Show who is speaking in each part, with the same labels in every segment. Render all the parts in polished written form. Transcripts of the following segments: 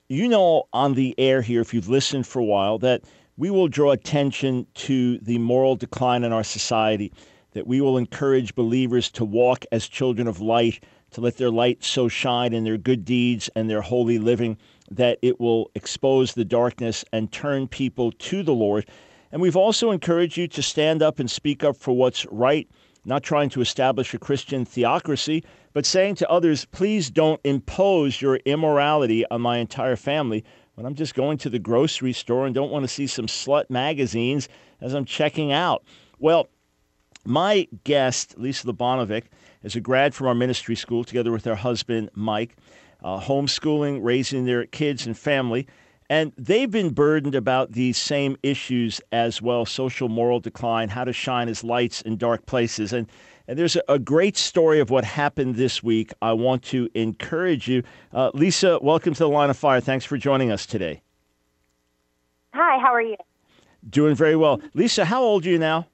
Speaker 1: You know, on the air here, if you've listened for a while, that we will draw attention to the moral decline in our society, that we will encourage believers to walk as children of light, to let their light so shine in their good deeds and their holy living, that it will expose the darkness and turn people to the Lord. And we've also encouraged you to stand up and speak up for what's right, not trying to establish a Christian theocracy, but saying to others, please don't impose your immorality on my entire family when I'm just going to the grocery store and don't want to see some slut magazines as I'm checking out. Well, my guest, Lisa Lobonovic, is a grad from our ministry school together with her husband, Mike, homeschooling, raising their kids and family. And they've been burdened about these same issues as well, social moral decline, how to shine as lights in dark places. And there's a great story of what happened this week. I want to encourage you. Lisa, welcome to the Line of Fire. Thanks for joining us today.
Speaker 2: Hi, how are you?
Speaker 1: Doing very well. Lisa, how old are you now?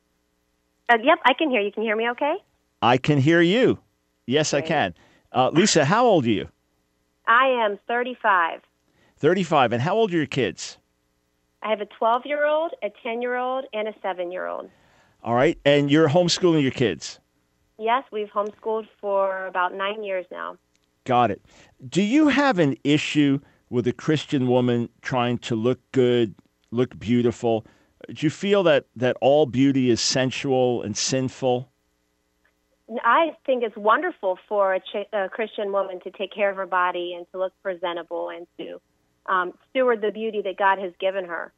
Speaker 2: Yep, I can hear you. Can you hear me okay?
Speaker 1: I can hear you. Yes,
Speaker 2: Great.
Speaker 1: I can. Lisa, how old are you?
Speaker 2: I am 35.
Speaker 1: 35. And how old are your kids?
Speaker 2: I have a 12-year-old, a 10-year-old, and a 7-year-old.
Speaker 1: All right. And you're homeschooling your kids?
Speaker 2: Yes, we've homeschooled for about 9 years now.
Speaker 1: Got it. Do you have an issue with a Christian woman trying to look good, look beautiful? Do you feel that all beauty is sensual and sinful?
Speaker 2: I think it's wonderful for a Christian woman to take care of her body and to look presentable and to steward the beauty that God has given her.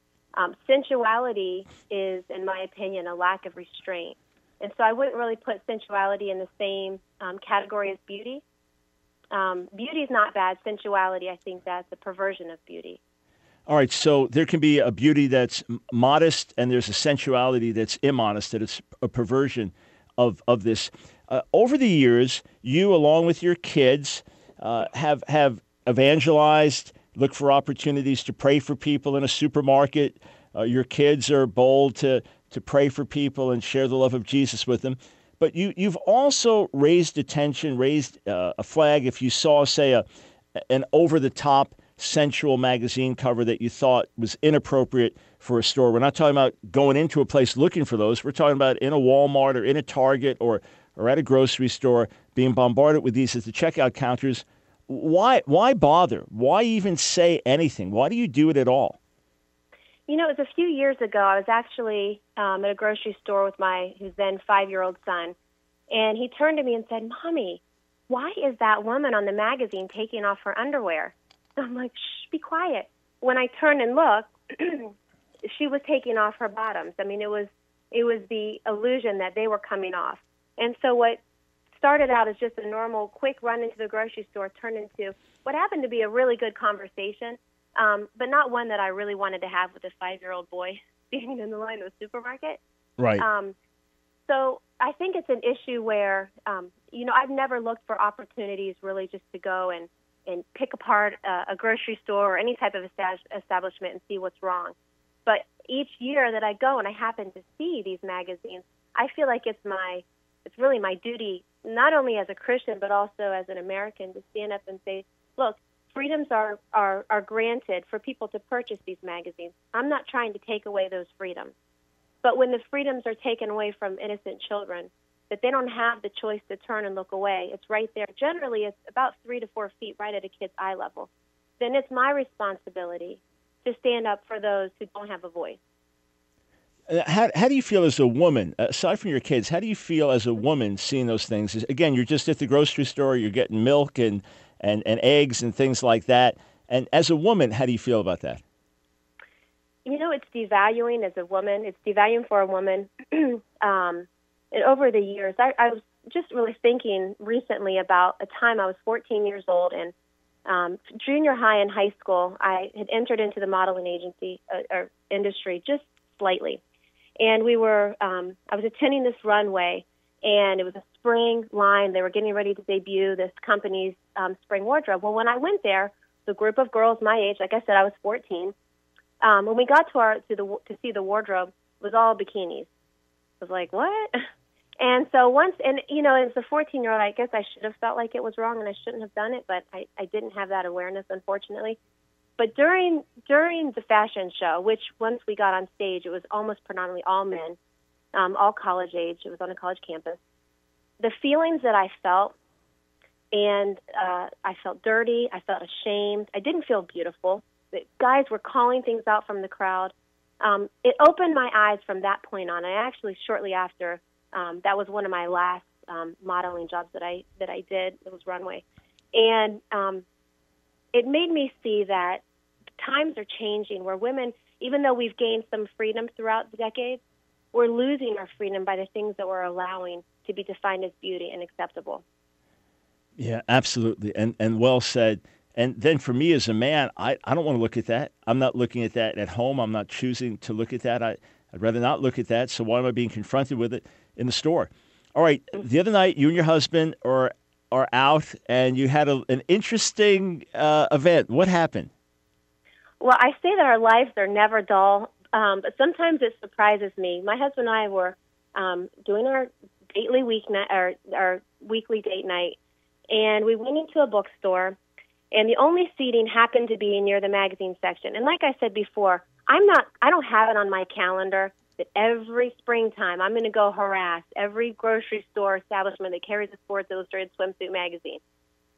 Speaker 2: Sensuality is, in my opinion, a lack of restraint. And so I wouldn't really put sensuality in the same category as beauty. Beauty is not bad. Sensuality, I think that's a perversion of beauty.
Speaker 1: All right, so there can be a beauty that's modest and there's a sensuality that's immodest, that it's a perversion of this. Over the years, you, along with your kids, have evangelized, looked for opportunities to pray for people in a supermarket. Your kids are bold to pray for people and share the love of Jesus with them. But you've also raised attention, raised a flag if you saw, say, an over-the-top sensual magazine cover that you thought was inappropriate for a store. We're not talking about going into a place looking for those. We're talking about in a Walmart or in a Target or at a grocery store being bombarded with these at the checkout counters. Why bother? Why even say anything? Why do you do it at all?
Speaker 2: You know, it was a few years ago. I was actually at a grocery store with his then 5-year-old son, and he turned to me and said, "Mommy, why is that woman on the magazine taking off her underwear?" I'm like, "Shh, be quiet." When I turned and looked, she was taking off her bottoms. I mean, it was the illusion that they were coming off. And so what started out as just a normal, quick run into the grocery store turned into what happened to be a really good conversation, but not one that I really wanted to have with a 5-year-old boy standing in the line of a supermarket.
Speaker 1: Right.
Speaker 2: So I think it's an issue where, I've never looked for opportunities really just to go and pick apart a grocery store or any type of establishment and see what's wrong. But each year that I go and I happen to see these magazines, I feel like it's really my duty, not only as a Christian, but also as an American, to stand up and say, look, freedoms are granted for people to purchase these magazines. I'm not trying to take away those freedoms. But when the freedoms are taken away from innocent children, that they don't have the choice to turn and look away, it's right there. Generally, it's about 3 to 4 feet right at a kid's eye level. Then it's my responsibility to stand up for those who don't have a voice.
Speaker 1: How do you feel as a woman, aside from your kids, how do you feel as a woman seeing those things? Again, you're just at the grocery store, you're getting milk and eggs and things like that. And as a woman, how do you feel about that?
Speaker 2: You know, it's devaluing as a woman. It's devaluing for a woman. And over the years, I was just really thinking recently about a time I was 14 years old, and junior high and high school, I had entered into the modeling agency or industry just slightly. And I was attending this runway, and it was a spring line. They were getting ready to debut this company's spring wardrobe. Well, when I went there, the group of girls my age, like I said, I was 14. When we got to see the wardrobe, it was all bikinis. I was like, what? And so as a 14-year-old, I guess I should have felt like it was wrong and I shouldn't have done it, but I didn't have that awareness, unfortunately. But during the fashion show, which once we got on stage, it was almost predominantly all men, all college age. It was on a college campus. The feelings that I felt, and I felt dirty. I felt ashamed. I didn't feel beautiful. The guys were calling things out from the crowd. It opened my eyes from that point on. I actually, shortly after, that was one of my last modeling jobs that I did. It was runway. And it made me see that times are changing where women, even though we've gained some freedom throughout the decades, we're losing our freedom by the things that we're allowing to be defined as beauty and acceptable.
Speaker 1: Yeah, absolutely. And well said. And then for me as a man, I don't want to look at that. I'm not looking at that at home. I'm not choosing to look at that. I'd rather not look at that. So why am I being confronted with it in the store? All right. The other night, you and your husband are out, and you had an interesting event. What happened?
Speaker 2: Well, I say that our lives are never dull, but sometimes it surprises me. My husband and I were doing our our weekly date night, and we went into a bookstore, and the only seating happened to be near the magazine section. And like I said before, I don't have it on my calendar that every springtime I'm going to go harass every grocery store establishment that carries a Sports Illustrated swimsuit magazine.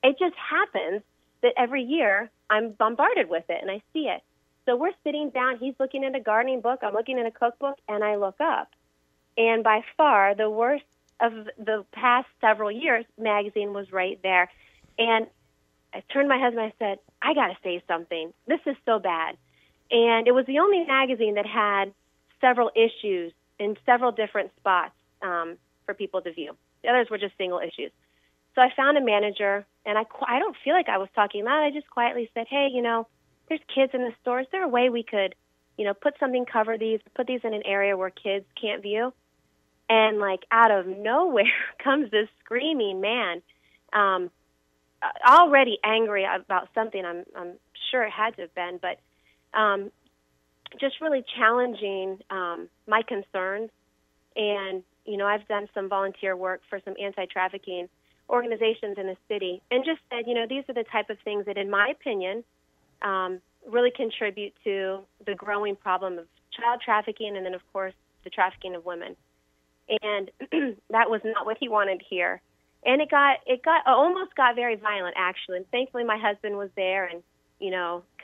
Speaker 2: It just happens that every year I'm bombarded with it, and I see it. So we're sitting down. He's looking at a gardening book. I'm looking at a cookbook, and I look up. And by far, the worst of the past several years, magazine was right there. And I turned to my husband. I said, I got to say something. This is so bad. And it was the only magazine that had several issues in several different spots for people to view. The others were just single issues. So I found a manager, and I don't feel like I was talking loud. I just quietly said, hey, there's kids in the store. Is there a way we could, put something, cover these, put these in an area where kids can't view? And, out of nowhere comes this screaming man, already angry about something. I'm sure it had to have been, but just really challenging my concerns. And, I've done some volunteer work for some anti-trafficking organizations in the city, and just said, these are the type of things that, in my opinion, really contribute to the growing problem of child trafficking and then, of course, the trafficking of women. And that was not what he wanted to hear. And it almost got very violent, actually. And thankfully, my husband was there and,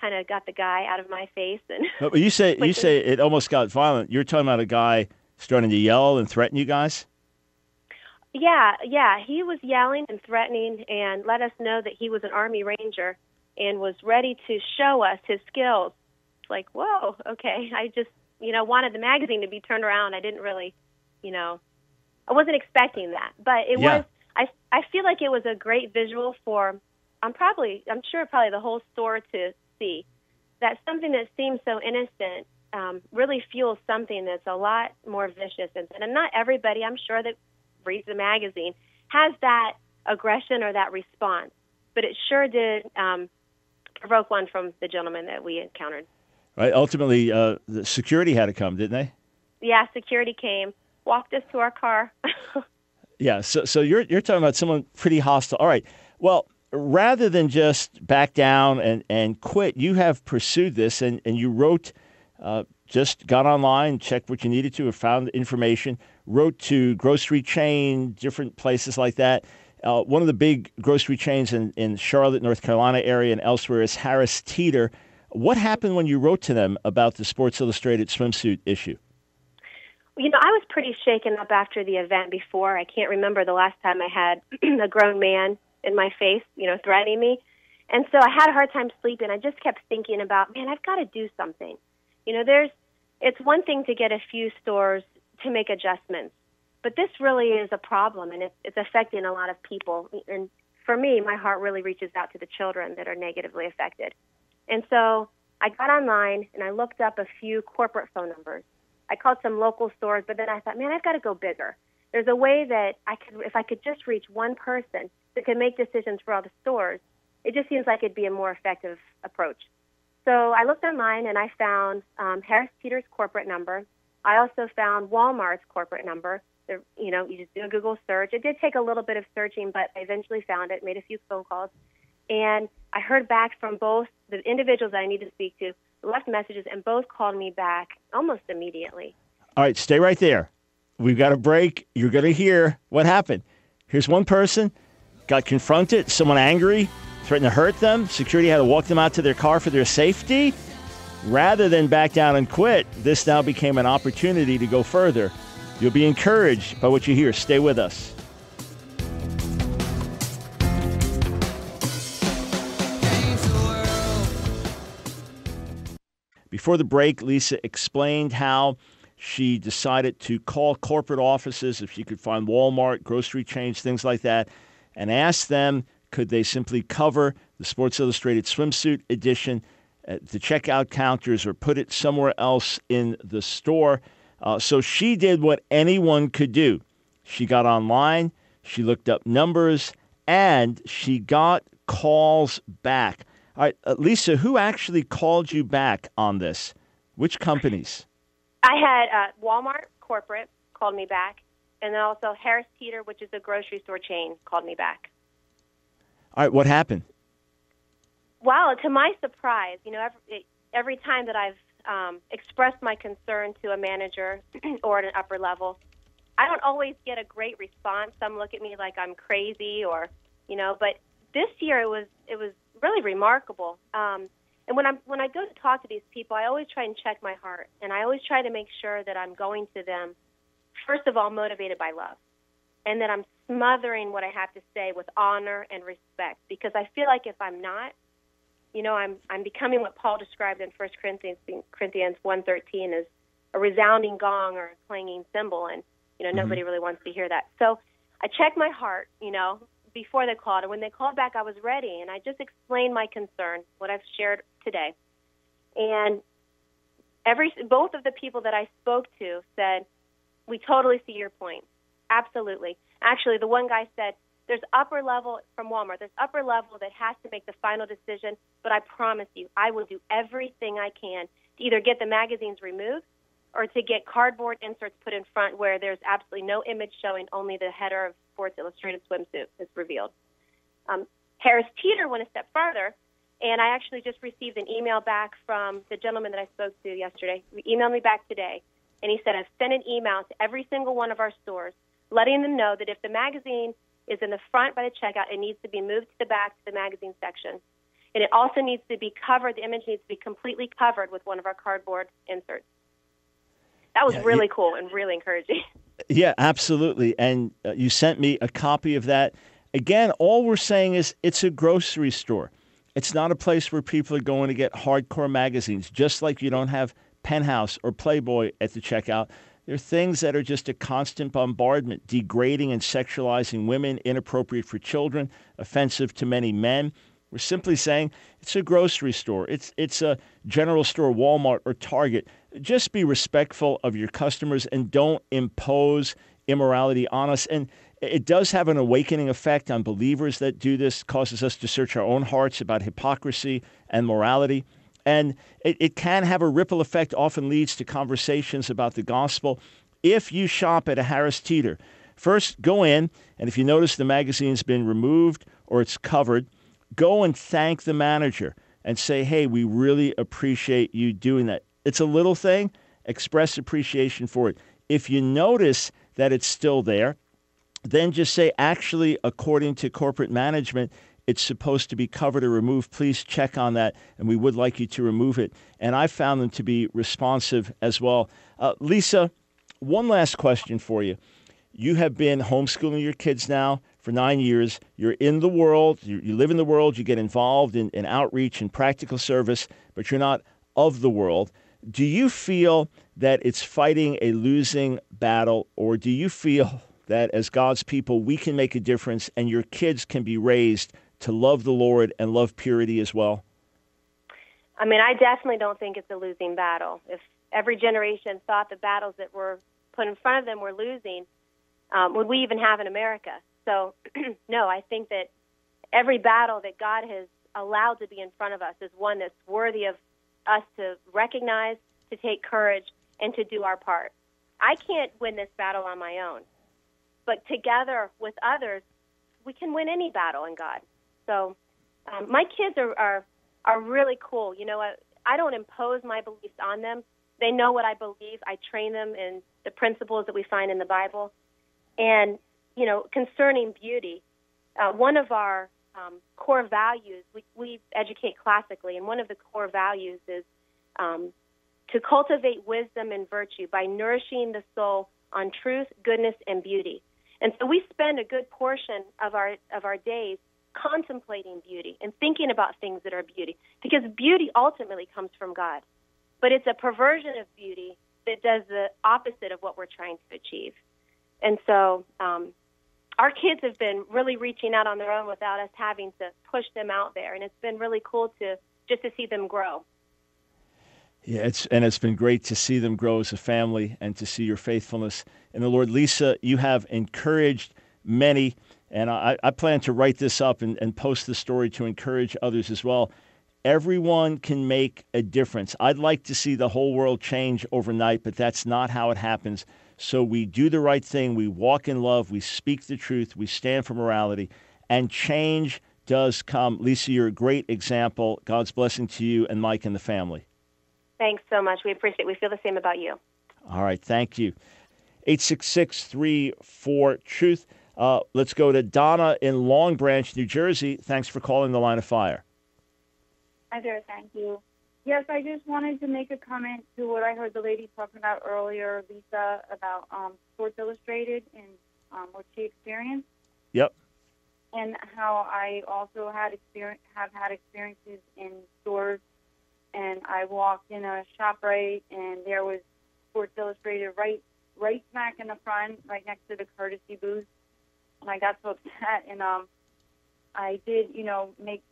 Speaker 2: kind of got the guy out of my face. And
Speaker 1: but you say it almost got violent. You're talking about a guy starting to yell and threaten you guys?
Speaker 2: Yeah. He was yelling and threatening and let us know that he was an Army Ranger and was ready to show us his skills. It's like, whoa, okay. I just, wanted the magazine to be turned around. I didn't really, I wasn't expecting that. But it was, I feel like it was a great visual for, I'm sure the whole store to see that something that seems so innocent really fuels something that's a lot more vicious. And not everybody, I'm sure, that reads the magazine has that aggression or that response. But it sure did provoke one from the gentleman that we encountered.
Speaker 1: Right. Ultimately, the security had to come, didn't they?
Speaker 2: Yeah, security came, walked us to our car.
Speaker 1: Yeah. So you're talking about someone pretty hostile. All right. Well, rather than just back down and quit, you have pursued this, and you wrote, just got online, checked what you needed to, or found information, wrote to grocery chain, different places like that. One of the big grocery chains in Charlotte, North Carolina area and elsewhere is Harris Teeter. What happened when you wrote to them about the Sports Illustrated swimsuit issue?
Speaker 2: I was pretty shaken up after the event before. I can't remember the last time I had a grown man in my face, threatening me. And so I had a hard time sleeping. I just kept thinking about, man, I've got to do something. It's one thing to get a few stores to make adjustments, but this really is a problem, and it's affecting a lot of people. And for me, my heart really reaches out to the children that are negatively affected. And so I got online, and I looked up a few corporate phone numbers. I called some local stores, but then I thought, man, I've got to go bigger. There's a way that if I could just reach one person that could make decisions for all the stores, it just seems like it'd be a more effective approach. So I looked online, and I found Harris Teeter's corporate number. I also found Walmart's corporate number. You just do a Google search. It did take a little bit of searching, but I eventually found it, made a few phone calls. And I heard back from both the individuals that I need to speak to, left messages, and both called me back almost immediately.
Speaker 1: All right, stay right there. We've got a break. You're going to hear what happened. Here's one person, got confronted, someone angry, threatened to hurt them. Security had to walk them out to their car for their safety. Rather than back down and quit, this now became an opportunity to go further. You'll be encouraged by what you hear. Stay with us. Before the break, Lisa explained how she decided to call corporate offices if she could find Walmart, grocery chains, things like that, and ask them could they simply cover the Sports Illustrated swimsuit edition at the checkout counters or put it somewhere else in the store. So she did what anyone could do. She got online, she looked up numbers, and she got calls back. All right, Lisa, who actually called you back on this? Which companies?
Speaker 2: I had Walmart corporate called me back, and then also Harris Teeter, which is a grocery store chain, called me back.
Speaker 1: All right, what happened?
Speaker 2: Well, to my surprise, every time that I've expressed my concern to a manager or at an upper level, I don't always get a great response. Some look at me like I'm crazy, but this year it was really remarkable. And when I go to talk to these people, I always try and check my heart, and I always try to make sure that I'm going to them, first of all, motivated by love, and that I'm smothering what I have to say with honor and respect, because I feel like if I'm not, I'm becoming what Paul described in 1 Corinthians 1:13 as a resounding gong or a clanging cymbal, and nobody really wants to hear that. So I check my heart, before they called, and when they called back, I was ready, and I just explained my concern, what I've shared today, and both of the people that I spoke to said, "We totally see your point, absolutely." Actually, the one guy said, "There's upper level from Walmart. There's upper level that has to make the final decision, but I promise you, I will do everything I can to either get the magazines removed or to get cardboard inserts put in front where there's absolutely no image showing, only the header of Sports Illustrated swimsuit is revealed." Harris Teeter went a step further, and I actually just received an email back from the gentleman that I spoke to yesterday. He emailed me back today, and he said, "I've sent an email to every single one of our stores, letting them know that if the magazine is in the front by the checkout, it needs to be moved to the back to the magazine section. And it also needs to be covered, the image needs to be completely covered with one of our cardboard inserts." That was really cool and really encouraging.
Speaker 1: Yeah, absolutely. And you sent me a copy of that. Again, all we're saying is it's a grocery store. It's not a place where people are going to get hardcore magazines, just like you don't have Penthouse or Playboy at the checkout. There are things that are just a constant bombardment, degrading and sexualizing women, inappropriate for children, offensive to many men. We're simply saying it's a grocery store. It's a general store, Walmart or Target. Just be respectful of your customers and don't impose immorality on us. And it does have an awakening effect on believers that do this, causes us to search our own hearts about hypocrisy and morality. And it can have a ripple effect, often leads to conversations about the gospel. If you shop at a Harris Teeter, first go in, and if you notice the magazine's been removed or it's covered, go and thank the manager and say, "Hey, we really appreciate you doing that." It's a little thing. Express appreciation for it. If you notice that it's still there, then just say, "Actually, according to corporate management, it's supposed to be covered or removed. Please check on that, and we would like you to remove it." And I found them to be responsive as well. Lisa, one last question for you. You have been homeschooling your kids now for 9 years. You're in the world. You live in the world. You get involved in outreach and practical service, but you're not of the world. Do you feel that it's fighting a losing battle, or do you feel that as God's people, we can make a difference and your kids can be raised to love the Lord and love purity as well?
Speaker 2: I mean, I definitely don't think it's a losing battle. If every generation thought the battles that were put in front of them were losing, would we even have in America? So, no, I think that every battle that God has allowed to be in front of us is one that's worthy of us to recognize, to take courage, and to do our part. I can't win this battle on my own, but together with others, we can win any battle in God. So My kids are really cool. You know, I don't impose my beliefs on them. They know what I believe. I train them in the principles that we find in the Bible. And, you know, concerning beauty, one of our core values, we educate classically, and one of the core values is to cultivate wisdom and virtue by nourishing the soul on truth, goodness, and beauty. And so we spend a good portion of our days contemplating beauty and thinking about things that are beauty, because beauty ultimately comes from God. But it's a perversion of beauty that does the opposite of what we're trying to achieve. And so our kids have been really reaching out on their own without us having to push them out there, and it's been really cool to see them grow.
Speaker 1: Yeah, it's been great to see them grow as a family and to see your faithfulness in the Lord. Lisa, you have encouraged many, and I plan to write this up and post the story to encourage others as well. Everyone can make a difference. I'd like to see the whole world change overnight, but that's not how it happens. So we do the right thing. We walk in love. We speak the truth. We stand for morality, and change does come. Lisa, you're a great example. God's blessing to you and Mike and the family.
Speaker 2: Thanks so much. We appreciate it. We feel the same about you.
Speaker 1: All right. Thank you. 866-34-TRUTH. Let's go to Donna in Long Branch, New Jersey. Thanks for calling the Line of Fire.
Speaker 3: Hi there. Thank you. Yes, I just wanted to make a comment to what I heard the lady talking about earlier, Lisa, about Sports Illustrated and what she experienced.
Speaker 1: Yep.
Speaker 3: And how I also have had experiences in stores. And I walked in a ShopRite, and there was Sports Illustrated right smack in the front, right next to the courtesy booth. And I got so upset, and I did,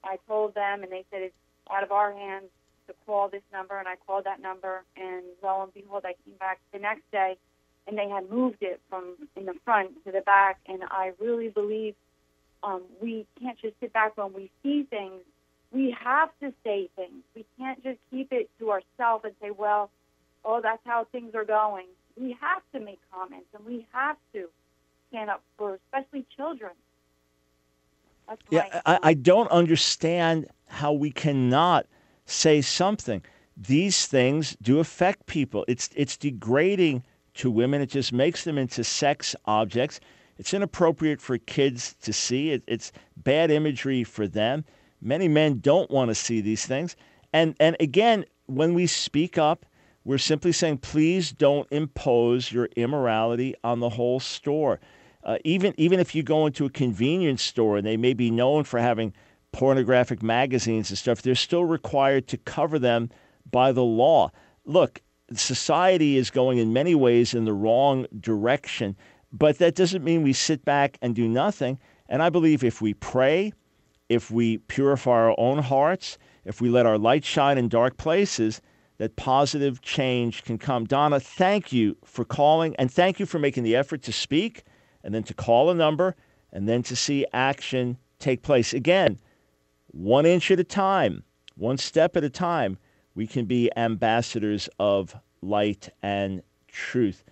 Speaker 3: I told them, and they said it's out of our hands to call this number, and I called that number, and lo and behold, I came back the next day, and they had moved it from in the front to the back, and I really believe we can't just sit back when we see things. We have to say things. We can't just keep it to ourselves and say, well, that's how things are going. We have to make comments, and we have to stand up for especially children.
Speaker 1: I don't understand how we cannot say something. These things do affect people. It's degrading to women. It just makes them into sex objects. It's inappropriate for kids to see. It's bad imagery for them. Many men don't want to see these things. And again, when we speak up, we're simply saying, please don't impose your immorality on the whole store. Even if you go into a convenience store and they may be known for having pornographic magazines and stuff, they're still required to cover them by the law. Look, society is going in many ways in the wrong direction, but that doesn't mean we sit back and do nothing. And I believe if we pray, if we purify our own hearts, if we let our light shine in dark places, that positive change can come. Donna, thank you for calling, and thank you for making the effort to speak and then to call a number and then to see action take place. Again, 1 inch at a time, 1 step at a time, we can be ambassadors of light and truth.